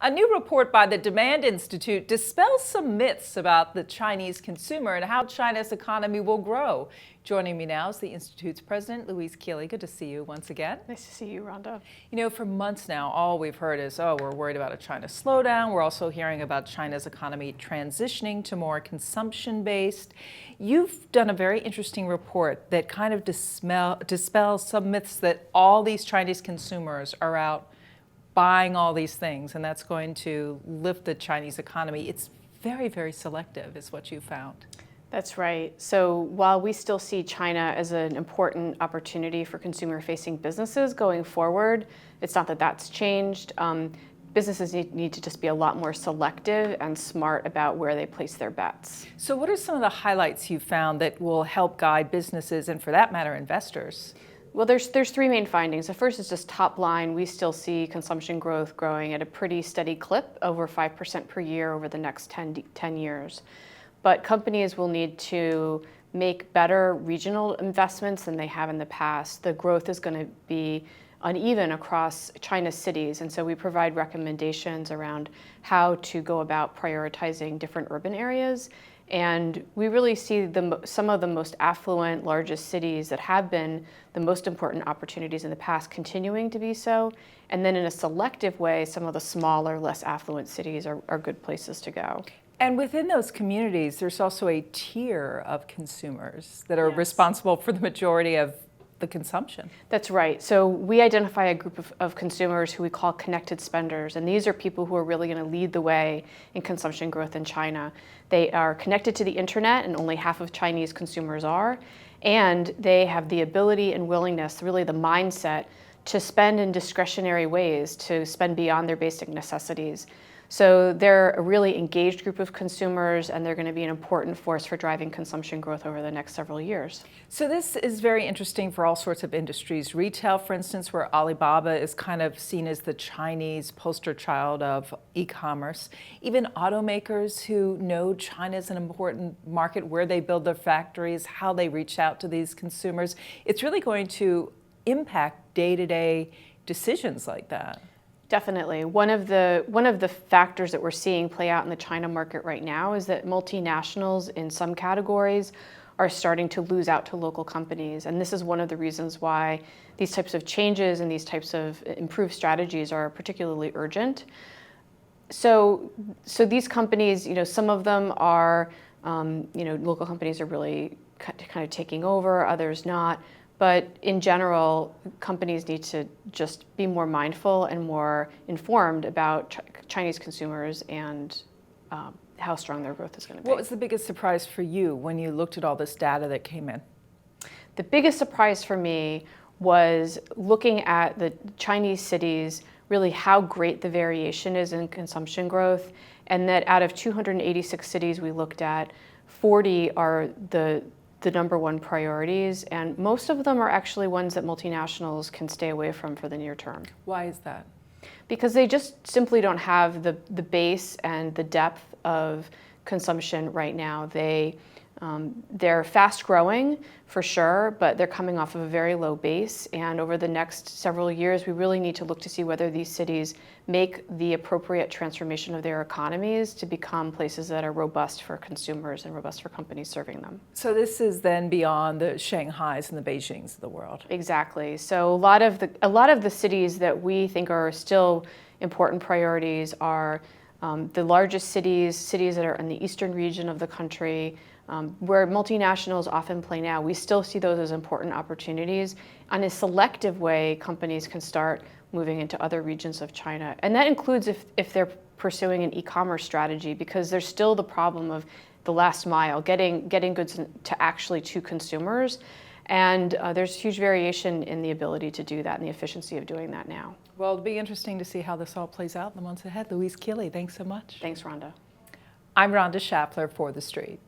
A new report by the Demand Institute dispels some myths about the Chinese consumer and how China's economy will grow. Joining me now is the Institute's president, Louise Keely. Good to see you once again. Nice to see you, Rhonda. You know, for months now, all we've heard is, oh, we're worried about a China slowdown. We're also hearing about China's economy transitioning to more consumption-based. You've done a very interesting report that kind of dispels some myths that all these Chinese consumers are out buying all these things, and that's going to lift the Chinese economy. It's very, very selective, is what you found. That's right. So while we still see China as an important opportunity for consumer-facing businesses going forward, it's not that that's changed. Businesses need to just be a lot more selective and smart about where they place their bets. So what are some of the highlights you found that will help guide businesses and, for that matter, investors? Well, there's three main findings. The first is just top line. We still see consumption growth growing at a pretty steady clip, over 5% per year over the next 10 years. But companies will need to make better regional investments than they have in the past. The growth is going to be uneven across China's cities, and so we provide recommendations around how to go about prioritizing different urban areas. And we really see some of the most affluent, largest cities that have been the most important opportunities in the past continuing to be so. And then in a selective way, some of the smaller, less affluent cities are good places to go. And within those communities, there's also a tier of consumers that are Yes. responsible for the majority of the consumption. That's right. So we identify a group of consumers who we call connected spenders, and these are people who are really going to lead the way in consumption growth in China. They are connected to the internet, and only half of Chinese consumers are, and they have the ability and willingness, really the mindset, to spend in discretionary ways, to spend beyond their basic necessities. So they're a really engaged group of consumers, and they're going to be an important force for driving consumption growth over the next several years. So this is very interesting for all sorts of industries. Retail, for instance, where Alibaba is kind of seen as the Chinese poster child of e-commerce. Even automakers who know China is an important market, where they build their factories, how they reach out to these consumers. It's really going to impact day-to-day decisions like that. Definitely. One of the factors that we're seeing play out in the China market right now is that multinationals in some categories are starting to lose out to local companies. And this is one of the reasons why these types of changes and these types of improved strategies are particularly urgent. So these companies, some of them are, local companies are really kind of taking over, others not. But in general, companies need to just be more mindful and more informed about Chinese consumers and how strong their growth is going to be. What was the biggest surprise for you when you looked at all this data that came in? The biggest surprise for me was looking at the Chinese cities, really how great the variation is in consumption growth, and that out of 286 cities we looked at, 40 are the number one priorities, and most of them are actually ones that multinationals can stay away from for the near term. Why is that? Because they just simply don't have the base and the depth of consumption right now. They're fast growing for sure, but they're coming off of a very low base, and over the next several years we really need to look to see whether these cities make the appropriate transformation of their economies to become places that are robust for consumers and robust for companies serving them. So this is then beyond the Shanghais and the Beijings of the world. Exactly. So a lot of the cities that we think are still important priorities are the largest cities that are in the eastern region of the country, where multinationals often play now. We still see those as important opportunities. On a selective way, companies can start moving into other regions of China. And that includes if they're pursuing an e-commerce strategy, because there's still the problem of the last mile, getting goods to consumers. And there's huge variation in the ability to do that and the efficiency of doing that now. Well, it'll be interesting to see how this all plays out in the months ahead. Louise Keely, thanks so much. Thanks, Rhonda. I'm Rhonda Schaffler for The Street.